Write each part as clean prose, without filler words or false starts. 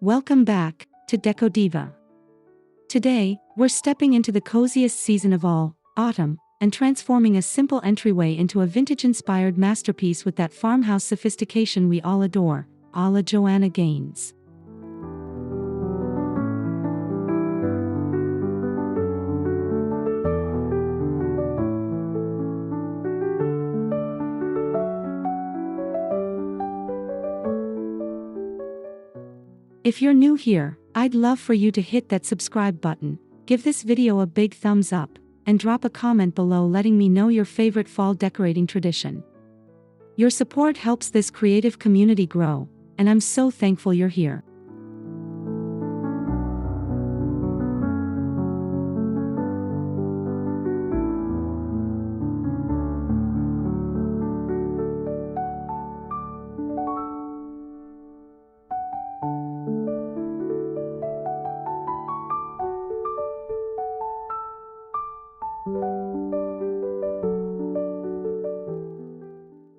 Welcome back to Decodiva. Today, we're stepping into the coziest season of all, autumn, and transforming a simple entryway into a vintage-inspired masterpiece with that farmhouse sophistication we all adore, a la Joanna Gaines. If you're new here, I'd love for you to hit that subscribe button, give this video a big thumbs up, and drop a comment below letting me know your favorite fall decorating tradition. Your support helps this creative community grow, and I'm so thankful you're here.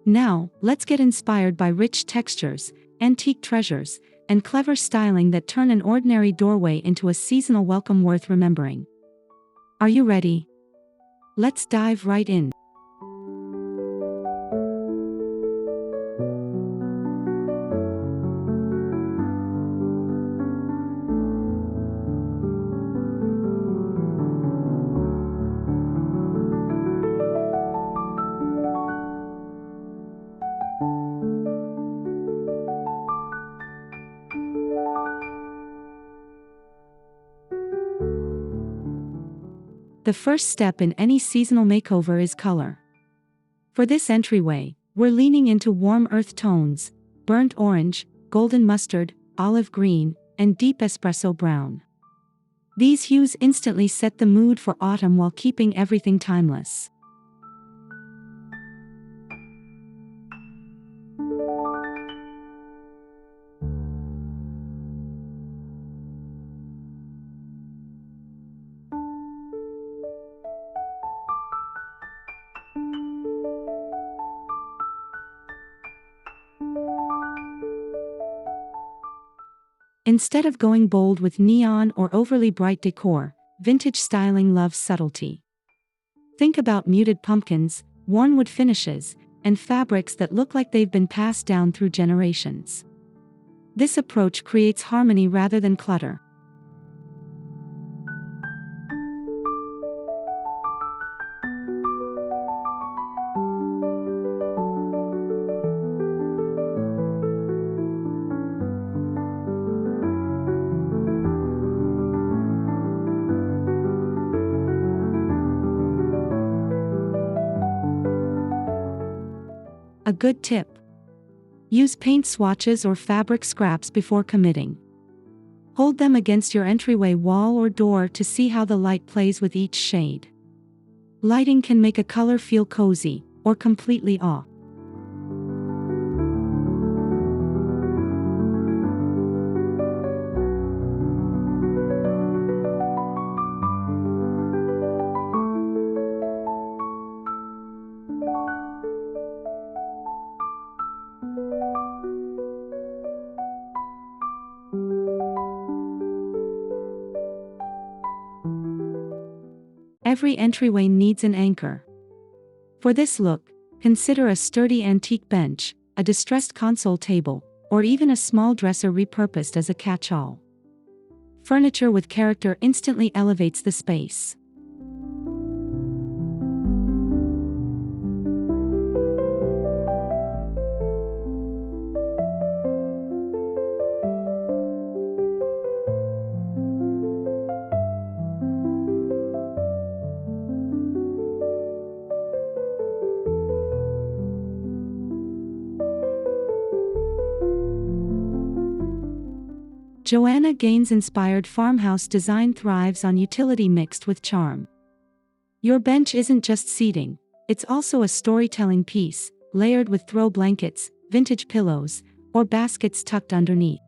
Now, let's get inspired by rich textures, antique treasures, and clever styling that turn an ordinary doorway into a seasonal welcome worth remembering. Are you ready? Let's dive right in. The first step in any seasonal makeover is color. For this entryway, we're leaning into warm earth tones, burnt orange, golden mustard, olive green, and deep espresso brown. These hues instantly set the mood for autumn while keeping everything timeless. Instead of going bold with neon or overly bright decor, vintage styling loves subtlety. Think about muted pumpkins, worn wood finishes, and fabrics that look like they've been passed down through generations. This approach creates harmony rather than clutter. A good tip: use paint swatches or fabric scraps before committing. Hold them against your entryway wall or door to see how the light plays with each shade. Lighting can make a color feel cozy, or completely off. Every entryway needs an anchor. For this look, consider a sturdy antique bench, a distressed console table, or even a small dresser repurposed as a catch-all. Furniture with character instantly elevates the space. Joanna Gaines-inspired farmhouse design thrives on utility mixed with charm. Your bench isn't just seating, it's also a storytelling piece, layered with throw blankets, vintage pillows, or baskets tucked underneath.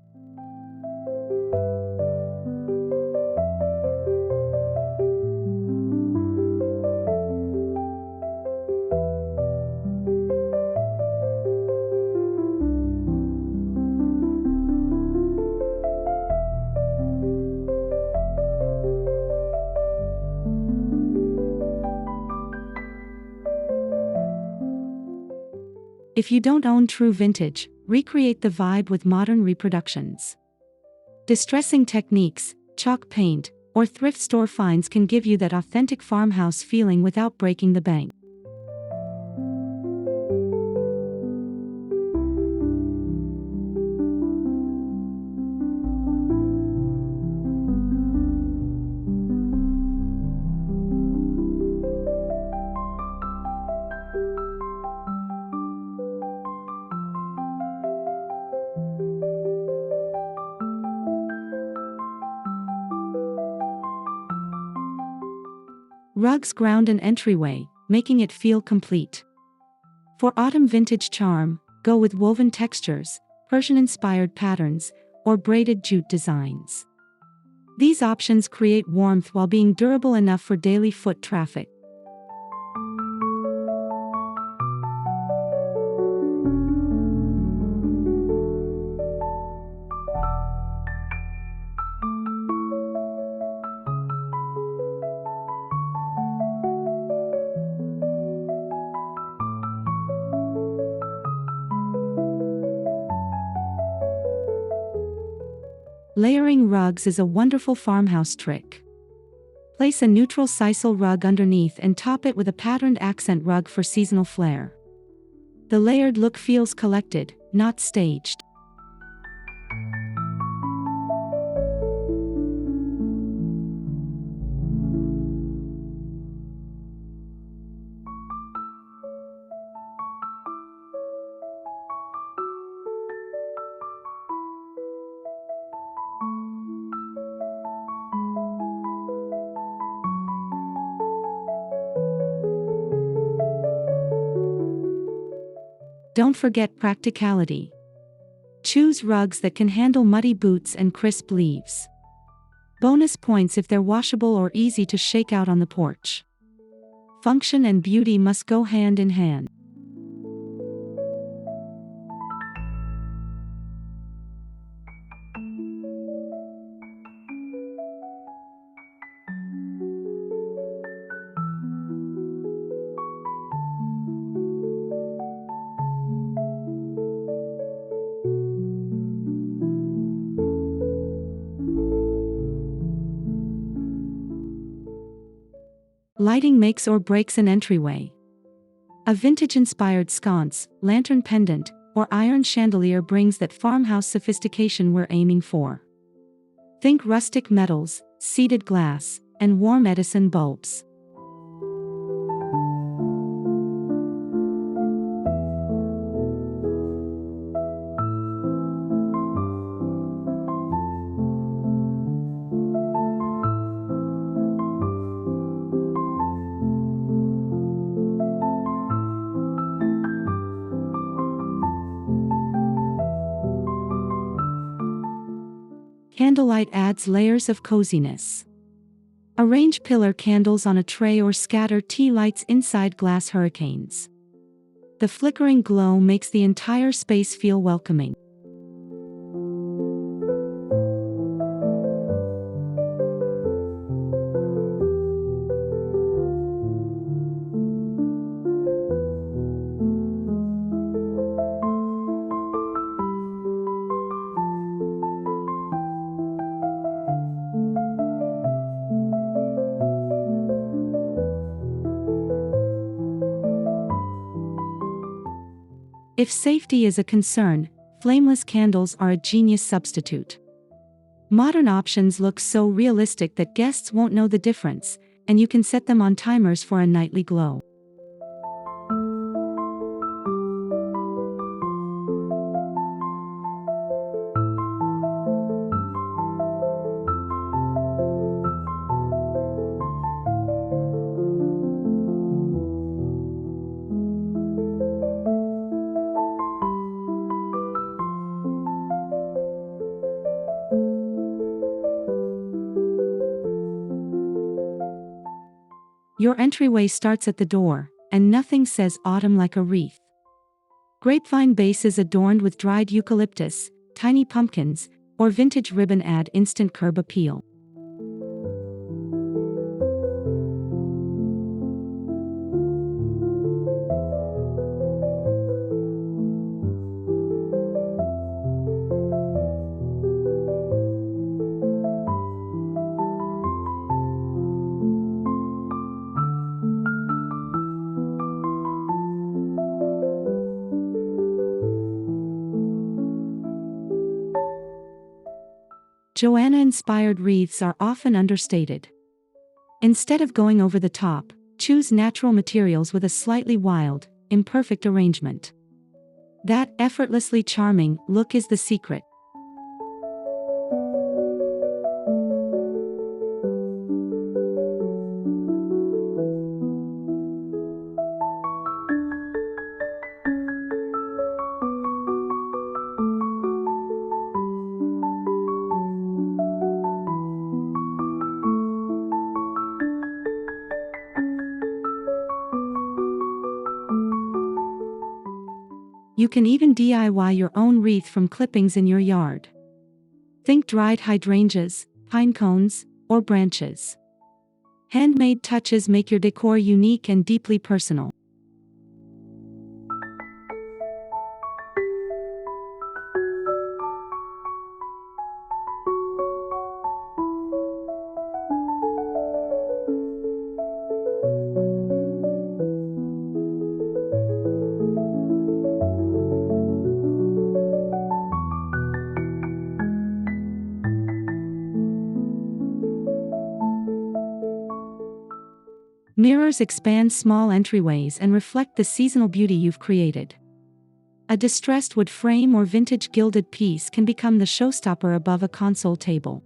If you don't own true vintage, recreate the vibe with modern reproductions. Distressing techniques, chalk paint, or thrift store finds can give you that authentic farmhouse feeling without breaking the bank. Rugs ground an entryway, making it feel complete. For autumn vintage charm, go with woven textures, Persian-inspired patterns, or braided jute designs. These options create warmth while being durable enough for daily foot traffic. Layering rugs is a wonderful farmhouse trick. Place a neutral sisal rug underneath and top it with a patterned accent rug for seasonal flair. The layered look feels collected, not staged. Don't forget practicality. Choose rugs that can handle muddy boots and crisp leaves. Bonus points if they're washable or easy to shake out on the porch. Function and beauty must go hand in hand. Lighting makes or breaks an entryway. A vintage-inspired sconce, lantern pendant, or iron chandelier brings that farmhouse sophistication we're aiming for. Think rustic metals, seeded glass, and warm Edison bulbs. Candlelight adds layers of coziness. Arrange pillar candles on a tray or scatter tea lights inside glass hurricanes. The flickering glow makes the entire space feel welcoming. If safety is a concern, flameless candles are a genius substitute. Modern options look so realistic that guests won't know the difference, and you can set them on timers for a nightly glow. Your entryway starts at the door, and nothing says autumn like a wreath. Grapevine bases adorned with dried eucalyptus, tiny pumpkins, or vintage ribbon add instant curb appeal. Joanna-inspired wreaths are often understated. Instead of going over the top, choose natural materials with a slightly wild, imperfect arrangement. That effortlessly charming look is the secret. You can even DIY your own wreath from clippings in your yard. Think dried hydrangeas, pine cones, or branches. Handmade touches make your decor unique and deeply personal. Mirrors expand small entryways and reflect the seasonal beauty you've created. A distressed wood frame or vintage gilded piece can become the showstopper above a console table.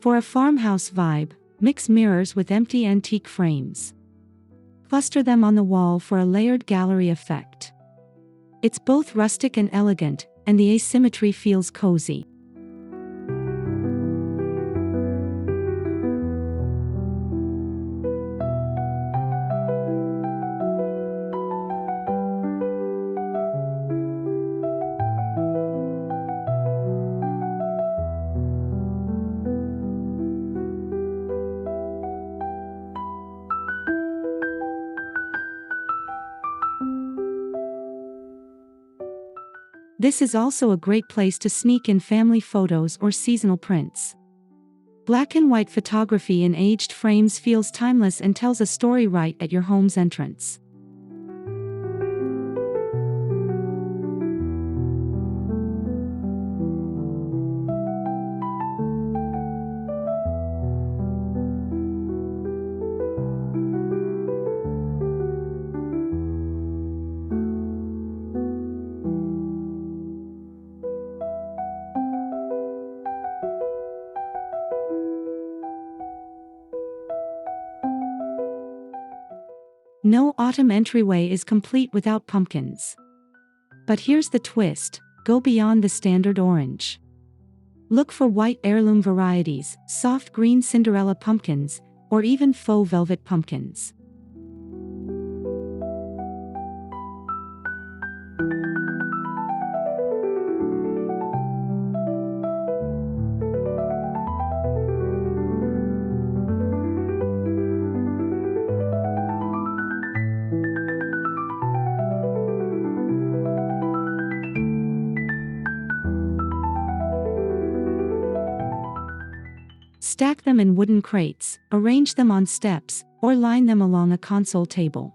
For a farmhouse vibe, mix mirrors with empty antique frames. Cluster them on the wall for a layered gallery effect. It's both rustic and elegant, and the asymmetry feels cozy. This is also a great place to sneak in family photos or seasonal prints. Black and white photography in aged frames feels timeless and tells a story right at your home's entrance. No autumn entryway is complete without pumpkins. But here's the twist: go beyond the standard orange. Look for white heirloom varieties, soft green Cinderella pumpkins, or even faux velvet pumpkins. Stack them in wooden crates, arrange them on steps, or line them along a console table.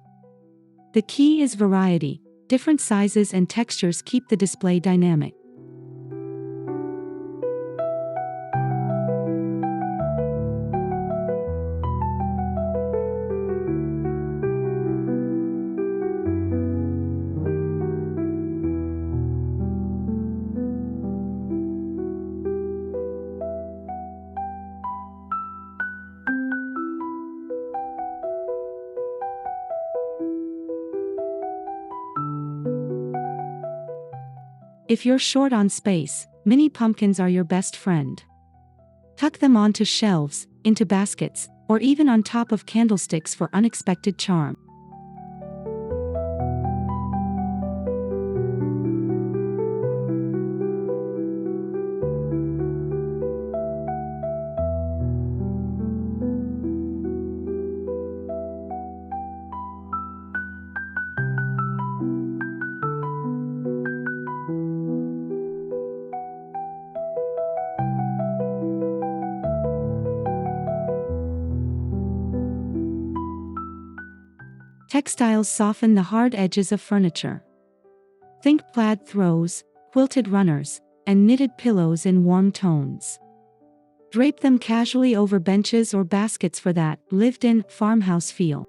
The key is variety. Different sizes and textures keep the display dynamic. If you're short on space, mini pumpkins are your best friend. Tuck them onto shelves, into baskets, or even on top of candlesticks for unexpected charm. Textiles soften the hard edges of furniture. Think plaid throws, quilted runners, and knitted pillows in warm tones. Drape them casually over benches or baskets for that lived-in, farmhouse feel.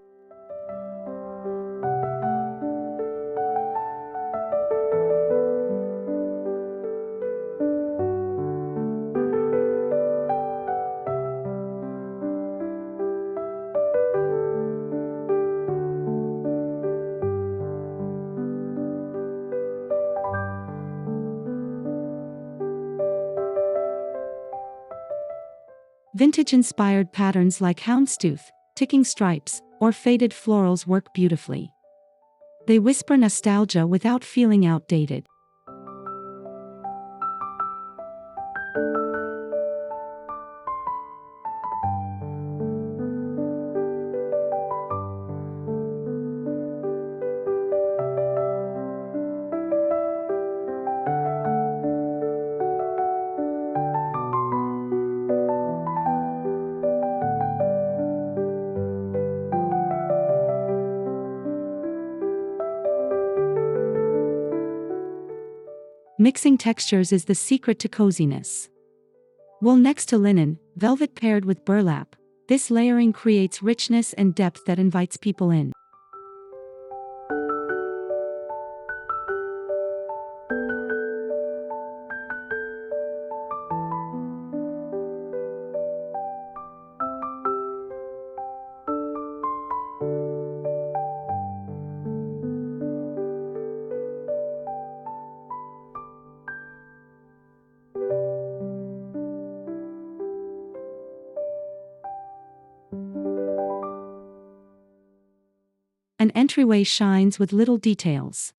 Vintage-inspired patterns like houndstooth, ticking stripes, or faded florals work beautifully. They whisper nostalgia without feeling outdated. Mixing textures is the secret to coziness. Wool next to linen, velvet paired with burlap. This layering creates richness and depth that invites people in. An entryway shines with little details.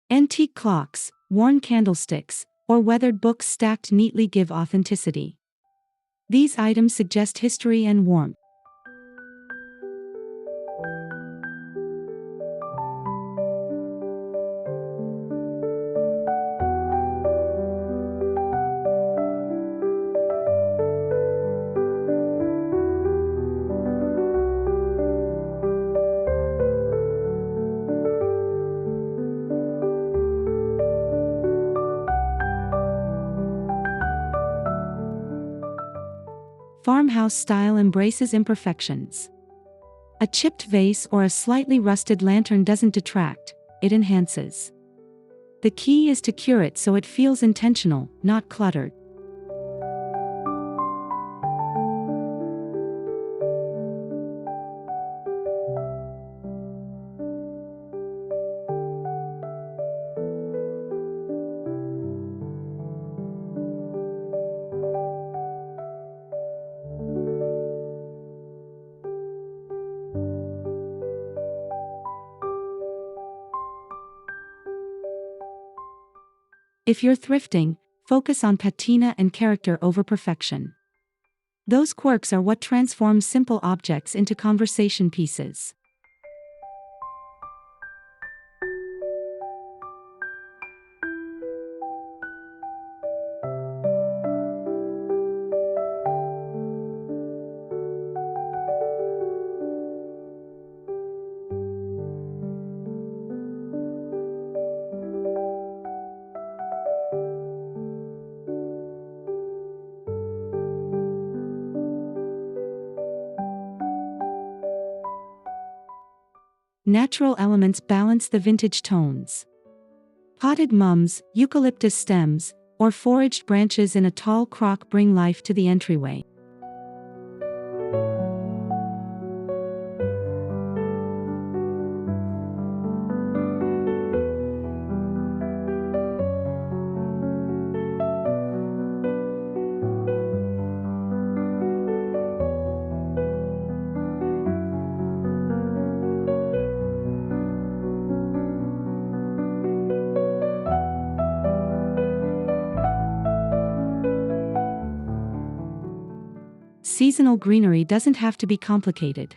Antique clocks, worn candlesticks, or weathered books stacked neatly give authenticity. These items suggest history and warmth. Farmhouse style embraces imperfections. A chipped vase or a slightly rusted lantern doesn't detract, it enhances. The key is to cure it so it feels intentional, not cluttered. If you're thrifting, focus on patina and character over perfection. Those quirks are what transform simple objects into conversation pieces. Natural elements balance the vintage tones. Potted mums, eucalyptus stems, or foraged branches in a tall crock bring life to the entryway. Seasonal greenery doesn't have to be complicated.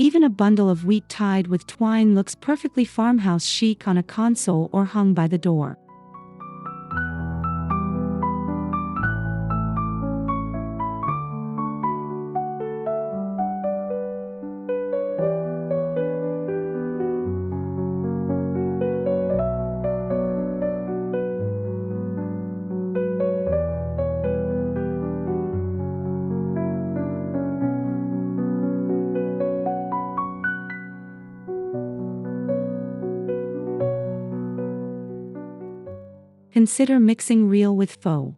Even a bundle of wheat tied with twine looks perfectly farmhouse chic on a console or hung by the door. consider mixing real with faux.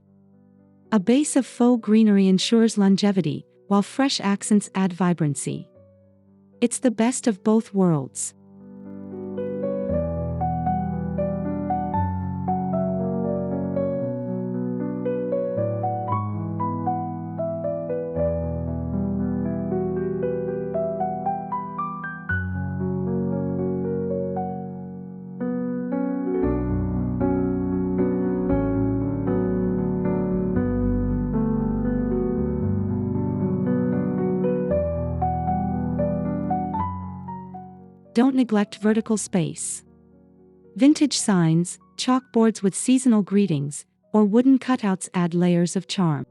A base of faux greenery ensures longevity, while fresh accents add vibrancy. It's the best of both worlds. Don't neglect vertical space. Vintage signs, chalkboards with seasonal greetings, or wooden cutouts add layers of charm.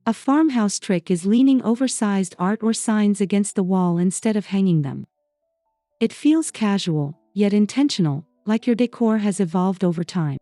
A farmhouse trick is leaning oversized art or signs against the wall instead of hanging them. It feels casual, yet intentional, like your decor has evolved over time.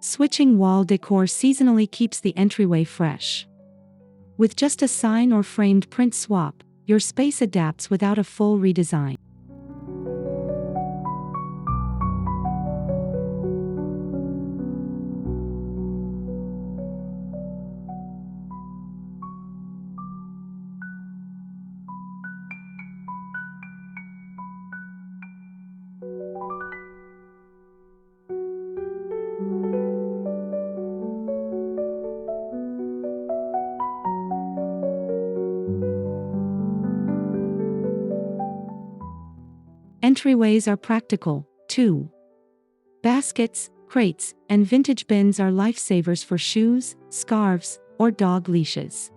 Switching wall decor seasonally keeps the entryway fresh. With just a sign or framed print swap, your space adapts without a full redesign. Entryways are practical, too. Baskets, crates, and vintage bins are lifesavers for shoes, scarves, or dog leashes.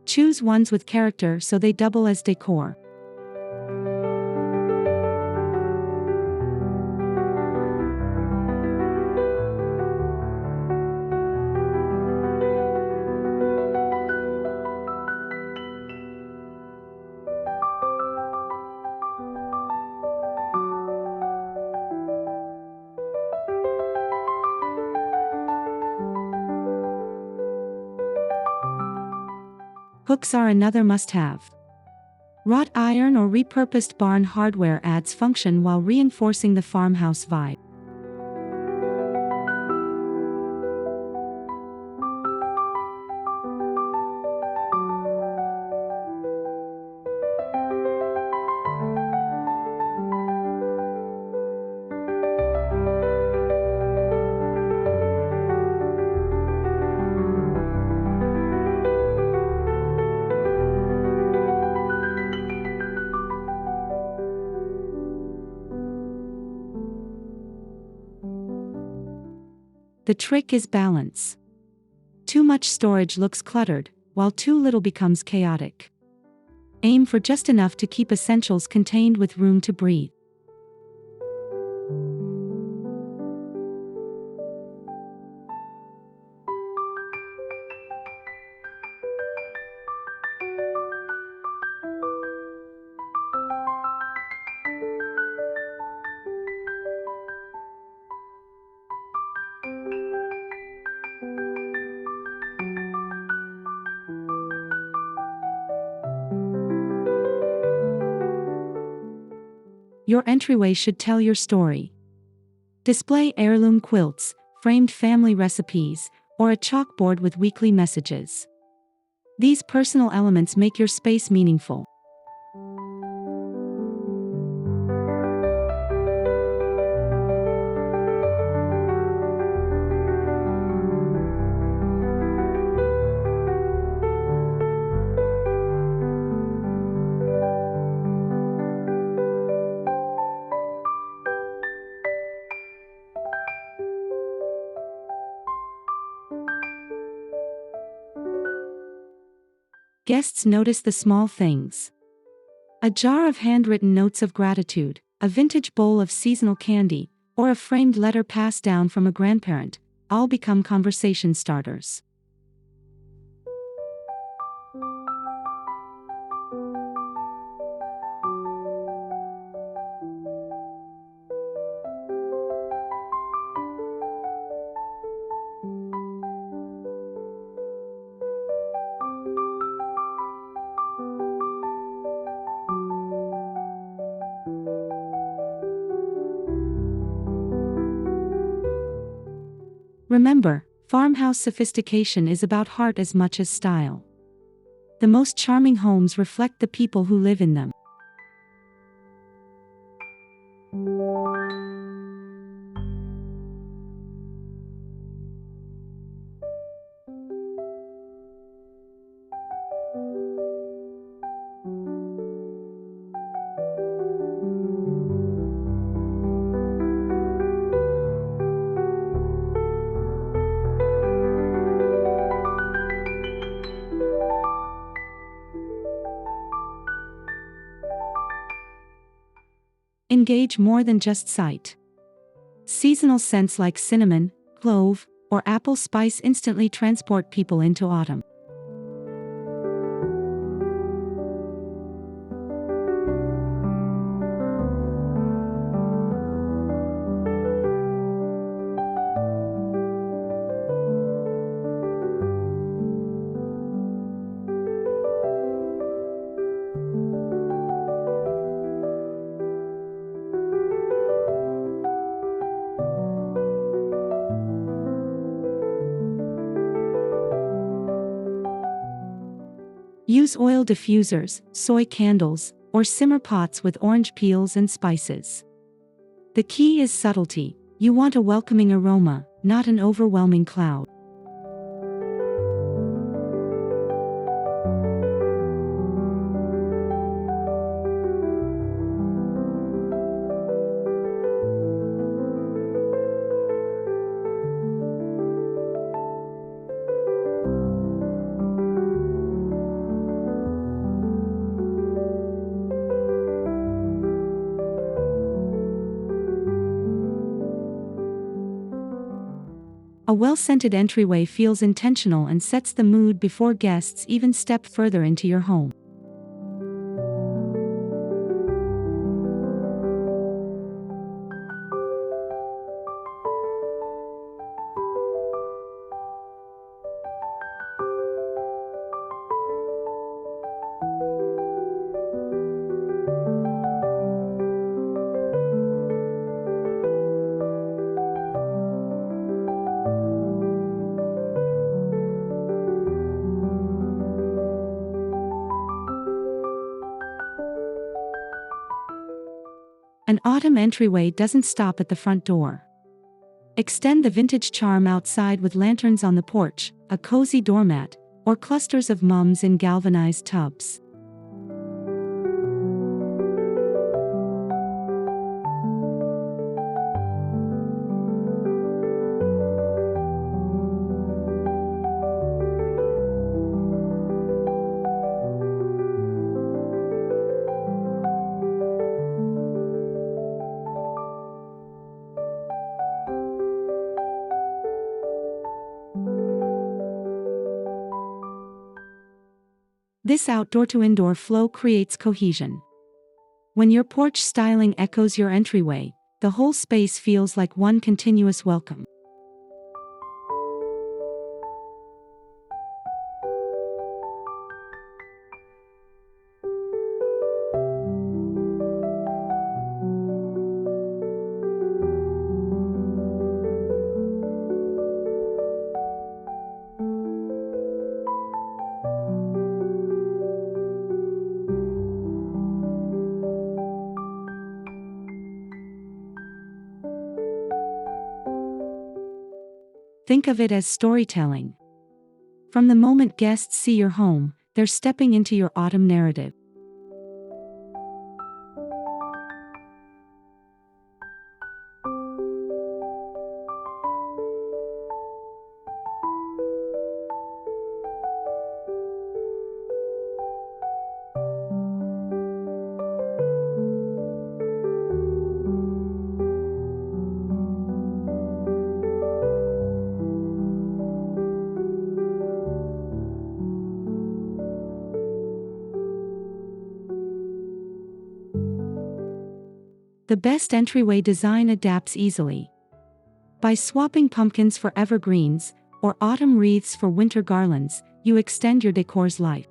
Choose ones with character so they double as decor. Hooks are another must-have. Wrought iron or repurposed barn hardware adds function while reinforcing the farmhouse vibe. The trick is balance. Too much storage looks cluttered, while too little becomes chaotic. Aim for just enough to keep essentials contained with room to breathe. Your entryway should tell your story. Display heirloom quilts, framed family recipes, or a chalkboard with weekly messages. These personal elements make your space meaningful. Guests notice the small things. A jar of handwritten notes of gratitude, a vintage bowl of seasonal candy, or a framed letter passed down from a grandparent, all become conversation starters. Remember, farmhouse sophistication is about heart as much as style. The most charming homes reflect the people who live in them. Engage more than just sight. Seasonal scents like cinnamon, clove, or apple spice instantly transport people into autumn. Use oil diffusers, soy candles, or simmer pots with orange peels and spices. The key is subtlety. You want a welcoming aroma, not an overwhelming cloud. A well-scented entryway feels intentional and sets the mood before guests even step further into your home. An autumn entryway doesn't stop at the front door. Extend the vintage charm outside with lanterns on the porch, a cozy doormat, or clusters of mums in galvanized tubs. This outdoor-to-indoor flow creates cohesion. When your porch styling echoes your entryway, the whole space feels like one continuous welcome. Think of it as storytelling. From the moment guests see your home, they're stepping into your autumn narrative. The best entryway design adapts easily. By swapping pumpkins for evergreens, or autumn wreaths for winter garlands, you extend your decor's life.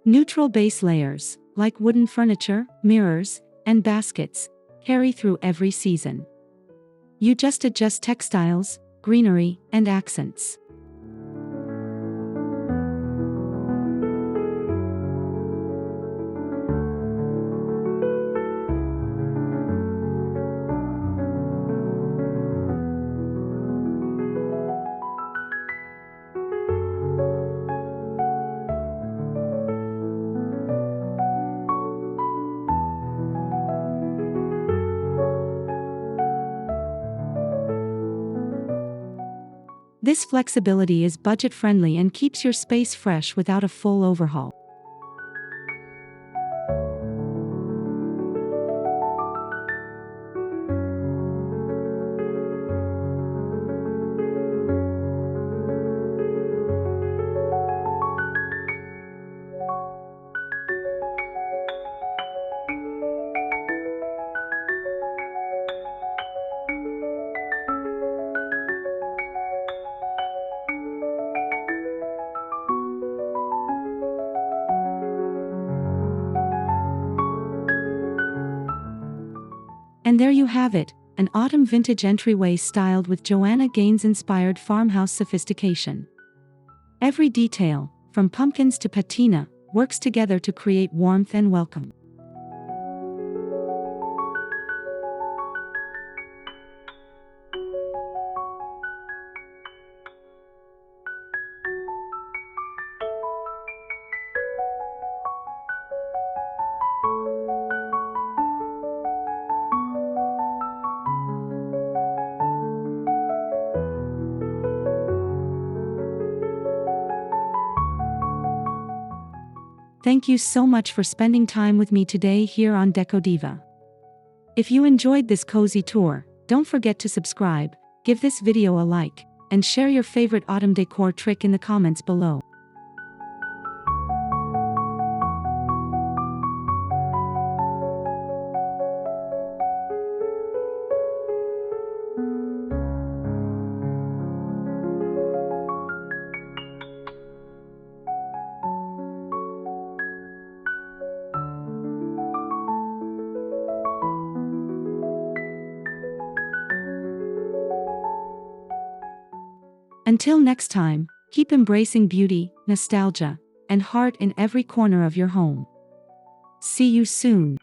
Neutral base layers, like wooden furniture, mirrors, and baskets, carry through every season. You just adjust textiles, greenery, and accents. This flexibility is budget-friendly and keeps your space fresh without a full overhaul. And there you have it, an autumn vintage entryway styled with Joanna Gaines-inspired farmhouse sophistication. Every detail, from pumpkins to patina, works together to create warmth and welcome. Thank you so much for spending time with me today here on Decodiva. If you enjoyed this cozy tour, don't forget to subscribe, give this video a like, and share your favorite autumn decor trick in the comments below. Until next time, keep embracing beauty, nostalgia, and heart in every corner of your home. See you soon.